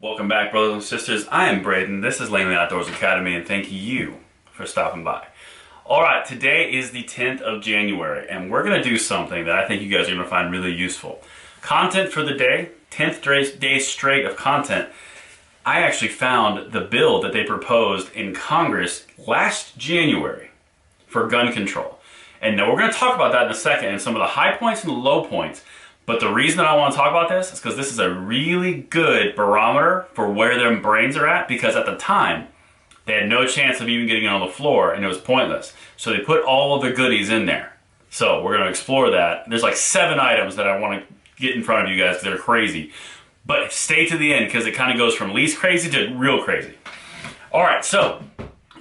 Welcome back, brothers and sisters. I am Braden. This is Langley Outdoors Academy, and thank you for stopping by. Alright, today is the 10th of January, and we're going to do something that I think you guys are going to find really useful. Content for the day, 10th day straight of content. I actually found the bill that they proposed in Congress last January for gun control. And now we're going to talk about that in a second, and some of the high points and the low points. But the reason that I want to talk about this is because this is a really good barometer for where their brains are at, because at the time, they had no chance of even getting it on the floor, and it was pointless. So they put all of the goodies in there. So we're going to explore that. There's like 7 items that I want to get in front of you guys because they're crazy. But stay to the end because it kind of goes from least crazy to real crazy. Alright, so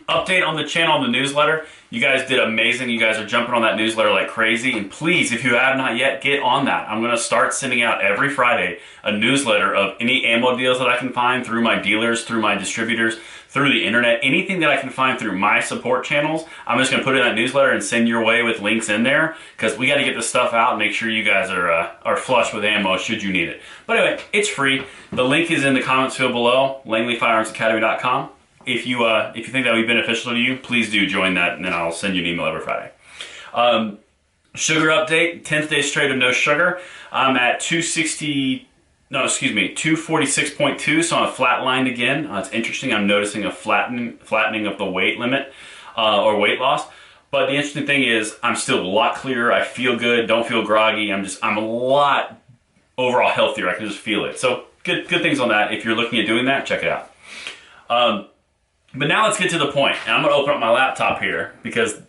update on the channel, the newsletter. You guys did amazing. You guys are jumping on that newsletter like crazy. And please, if you have not yet, get on that. I'm going to start sending out every Friday a newsletter of any ammo deals that I can find through my dealers, through my distributors, through the internet. Anything that I can find through my support channels, I'm just going to put in that newsletter and send your way with links in there, because we got to get this stuff out and make sure you guys are flush with ammo should you need it. But anyway, it's free. The link is in the comments field below, langleyfirearmsacademy.com. If you think that would be beneficial to you, please do join that, and then I'll send you an email every Friday. Sugar update, 10th day straight of no sugar. I'm at 246.2, so I'm flatlined again. It's interesting, I'm noticing a flattening of the weight limit, or weight loss. But the interesting thing is, I'm still a lot clearer, I feel good, don't feel groggy, I'm a lot overall healthier, I can just feel it. So good things on that. If you're looking at doing that, check it out. But now let's get to the point. And I'm going to open up my laptop here because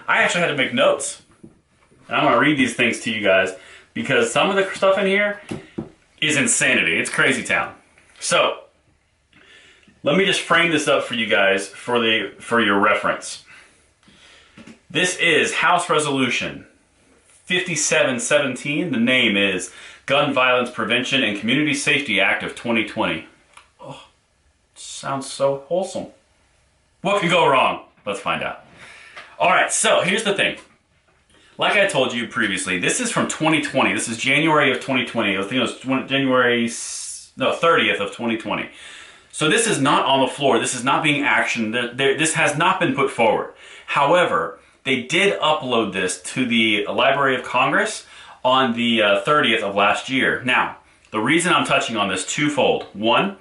I actually had to make notes. And I'm going to read these things to you guys because some of the stuff in here is insanity. It's crazy town. So let me just frame this up for you guys for your reference. This is House Resolution 5717. The name is Gun Violence Prevention and Community Safety Act of 2020. Oh, sounds so wholesome. What could go wrong? Let's find out. Alright, so here's the thing. Like I told you previously, this is from 2020. This is January of 2020. I think it was 30th of 2020. So this is not on the floor. This is not being actioned. This has not been put forward. However, they did upload this to the Library of Congress on the 30th of last year. Now, the reason I'm touching on this twofold. One,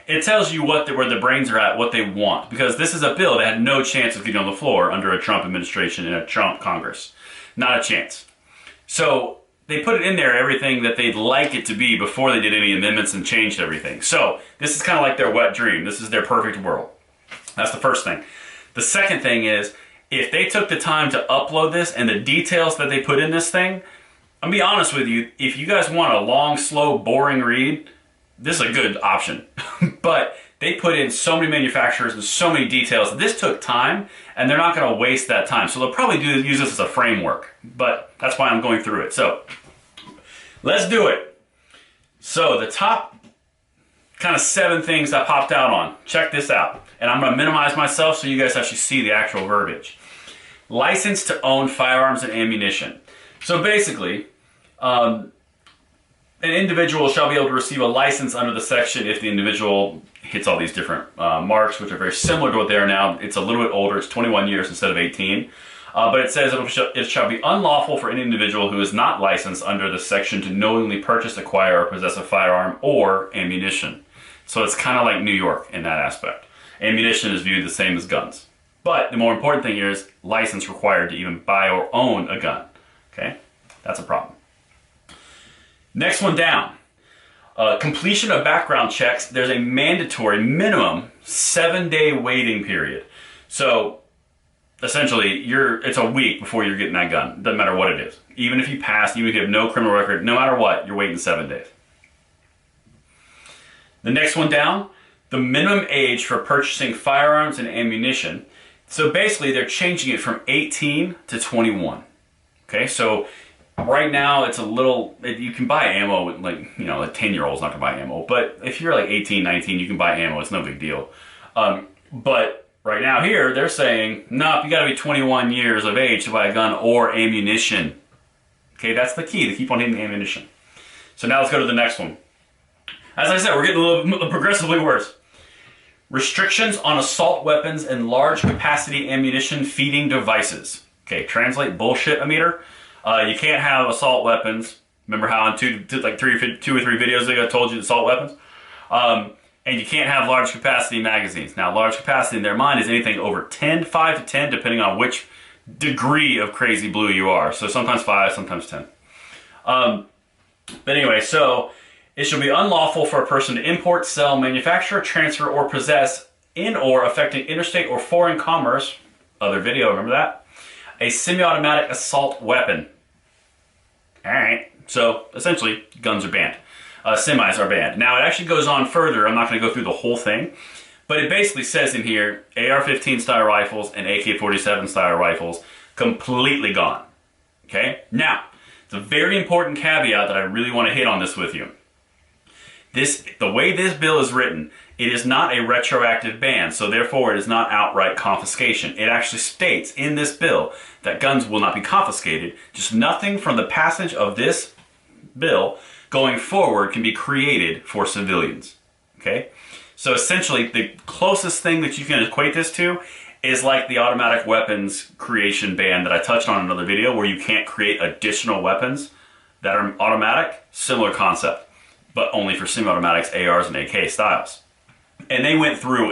it tells you where the brains are at, what they want. Because this is a bill that had no chance of getting on the floor under a Trump administration and a Trump Congress. Not a chance. So they put it in there, everything that they'd like it to be before they did any amendments and changed everything. So this is kind of like their wet dream. This is their perfect world. That's the first thing. The second thing is, if they took the time to upload this and the details that they put in this thing, I'll be honest with you, if you guys want a long, slow, boring read, this is a good option. But they put in so many manufacturers and so many details. This took time, and they're not going to waste that time. So they'll probably use this as a framework. But that's why I'm going through it. So let's do it. So the top kind of 7 things I popped out on. Check this out. And I'm going to minimize myself so you guys actually see the actual verbiage. License to own firearms and ammunition. So basically, an individual shall be able to receive a license under the section if the individual hits all these different marks, which are very similar to what they are now. It's a little bit older. It's 21 years instead of 18. But it says it shall be unlawful for any individual who is not licensed under the section to knowingly purchase, acquire, or possess a firearm or ammunition. So it's kind of like New York in that aspect. Ammunition is viewed the same as guns. But the more important thing here is license required to even buy or own a gun. Okay? That's a problem. Next one down. Completion of background checks. There's a mandatory minimum 7-day waiting period. So essentially, it's a week before you're getting that gun. Doesn't matter what it is. Even if you pass, even if you have no criminal record, no matter what, you're waiting 7 days. The next one down. The minimum age for purchasing firearms and ammunition. So basically, they're changing it from 18 to 21. Okay, so right now, it's a little, you can buy ammo, like, a 10-year-old's not going to buy ammo. But if you're like 18, 19, you can buy ammo. It's no big deal. But right now here, they're saying, nope, you got to be 21 years of age to buy a gun or ammunition. Okay, that's the key. They keep on hitting the ammunition. So now let's go to the next one. As I said, we're getting a little progressively worse. Restrictions on assault weapons and large capacity ammunition feeding devices. Okay, translate bullshit, Amir. You can't have assault weapons. Remember how in two or three videos ago I told you assault weapons? And you can't have large capacity magazines. Now, large capacity in their mind is anything over 10, 5 to 10, depending on which degree of crazy blue you are. So sometimes 5, sometimes 10. But anyway, so it shall be unlawful for a person to import, sell, manufacture, transfer, or possess in or affecting interstate or foreign commerce, other video, remember that? A semi-automatic assault weapon. Alright, so essentially, guns are banned. Semis are banned. Now, it actually goes on further. I'm not going to go through the whole thing. But it basically says in here, AR-15 style rifles and AK-47 style rifles, completely gone. Okay? Now, it's a very important caveat that I really want to hit on this with you. The way this bill is written, it is not a retroactive ban, so therefore it is not outright confiscation. It actually states in this bill that guns will not be confiscated, just nothing from the passage of this bill going forward can be created for civilians. Okay? So essentially, the closest thing that you can equate this to is like the automatic weapons creation ban that I touched on in another video, where you can't create additional weapons that are automatic. Similar concept, but only for semi-automatics, ARs, and AK styles. And they went through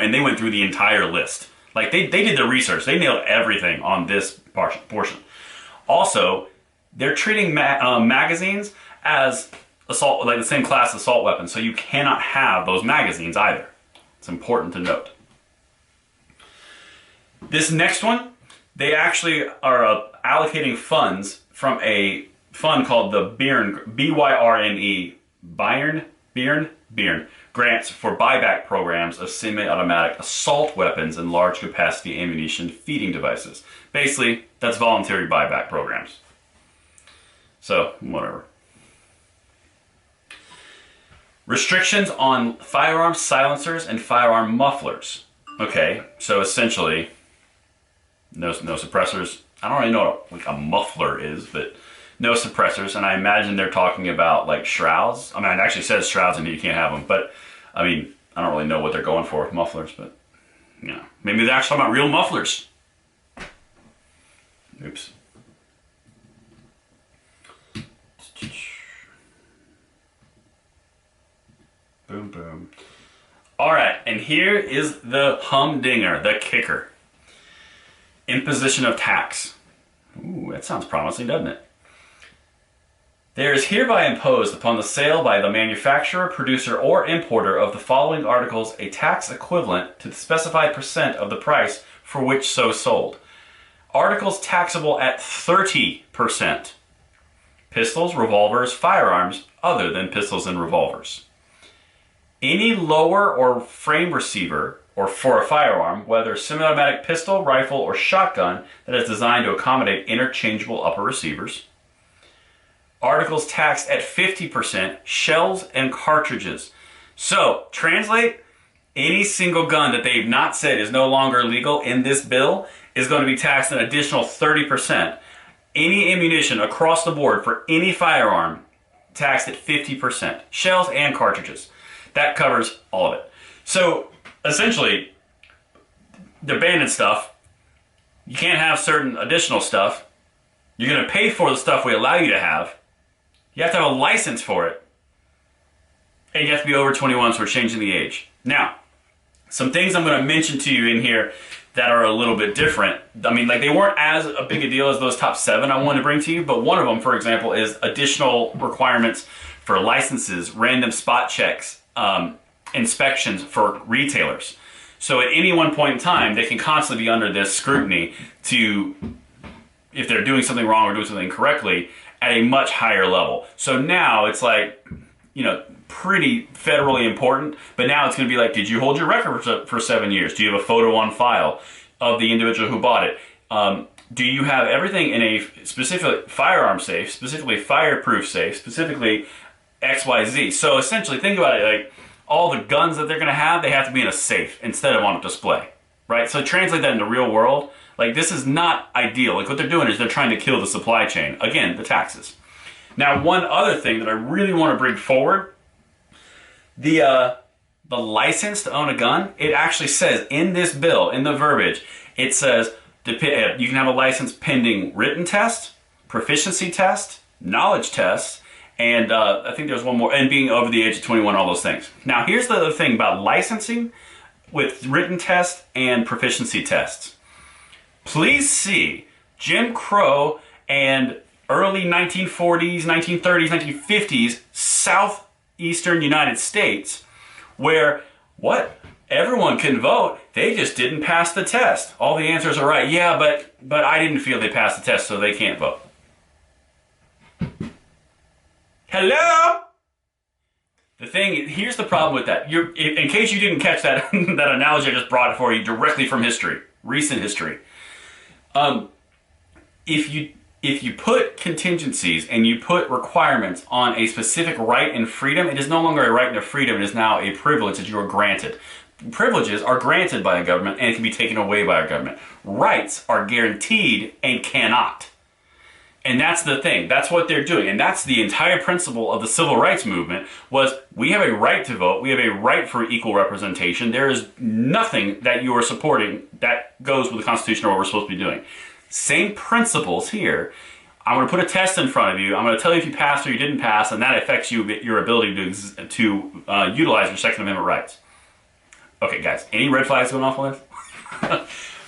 the entire list. Like they did their research. They nailed everything on this portion. Also, they're treating magazines as assault, like the same class as assault weapons, so you cannot have those magazines either. It's important to note. This next one, they actually are allocating funds from a fund called the BYRNE, Byrne grants for buyback programs of semi-automatic assault weapons and large capacity ammunition feeding devices. Basically, that's voluntary buyback programs. So, whatever. Restrictions on firearm silencers and firearm mufflers. Okay, so essentially, no suppressors. I don't really know what like a muffler is, but no suppressors. And I imagine they're talking about like shrouds. I mean, it actually says shrouds and you can't have them. But, I mean, I don't really know what they're going for with mufflers. But, you know, maybe they're actually talking about real mufflers. Oops. Boom, boom. All right, and here is the humdinger, the kicker. Imposition of tax. Ooh, that sounds promising, doesn't it? There is hereby imposed upon the sale by the manufacturer, producer, or importer of the following articles a tax equivalent to the specified percent of the price for which so sold. Articles taxable at 30%. Pistols, revolvers, firearms other than pistols and revolvers. Any lower or frame receiver or for a firearm, whether semi-automatic pistol, rifle, or shotgun that is designed to accommodate interchangeable upper receivers. Articles taxed at 50%, shells and cartridges. So, translate, any single gun that they've not said is no longer legal in this bill is going to be taxed an additional 30%. Any ammunition across the board for any firearm taxed at 50%, shells and cartridges. That covers all of it. So, essentially, they're banning stuff. You can't have certain additional stuff. You're going to pay for the stuff we allow you to have. You have to have a license for it. And you have to be over 21, so we're changing the age. Now, some things I'm going to mention to you in here that are a little bit different. I mean, like they weren't as a big a deal as those top 7 I wanted to bring to you, but one of them, for example, is additional requirements for licenses, random spot checks, inspections for retailers. So at any one point in time, they can constantly be under this scrutiny to, if they're doing something wrong or doing something incorrectly, at a much higher level. So now it's like, you know, pretty federally important, but now it's going to be like, did you hold your record for 7 years? Do you have a photo on file of the individual who bought it? Do you have everything in a specific firearm safe, specifically fireproof safe, specifically XYZ? So essentially, think about it like all the guns that they're going to have, they have to be in a safe instead of on a display, right? So translate that into real world. Like, this is not ideal. Like, what they're doing is they're trying to kill the supply chain. Again, the taxes. Now, one other thing that I really want to bring forward, The license to own a gun, it actually says in this bill, in the verbiage, it says you can have a license pending written test, proficiency test, knowledge test, and I think there's one more, and being over the age of 21, all those things. Now, here's the other thing about licensing with written tests and proficiency tests. Please see Jim Crow and early 1940s, 1930s, 1950s southeastern United States, where everyone can vote, they just didn't pass the test. All the answers are right. Yeah, but I didn't feel they passed the test, so they can't vote. Hello? Here's the problem with that. In case you didn't catch that, that analogy I just brought it for you directly from history, recent history. If you put contingencies and you put requirements on a specific right and freedom, it is no longer a right and a freedom, it is now a privilege that you are granted. Privileges are granted by a government and can be taken away by a government. Rights are guaranteed and cannot. And that's the thing. That's what they're doing. And that's the entire principle of the civil rights movement was we have a right to vote. We have a right for equal representation. There is nothing that you are supporting that goes with the Constitution or what we're supposed to be doing. Same principles here. I'm going to put a test in front of you. I'm going to tell you if you passed or you didn't pass, and that affects your ability to utilize your Second Amendment rights. Okay, guys, any red flags going off on this?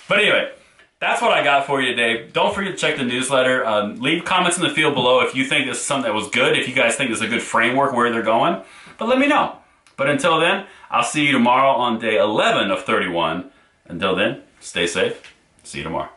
But anyway, that's what I got for you today. Don't forget to check the newsletter. Leave comments in the field below if you think this is something that was good, if you guys think this is a good framework where they're going. But let me know. But until then, I'll see you tomorrow on day 11 of 31. Until then, stay safe. See you tomorrow.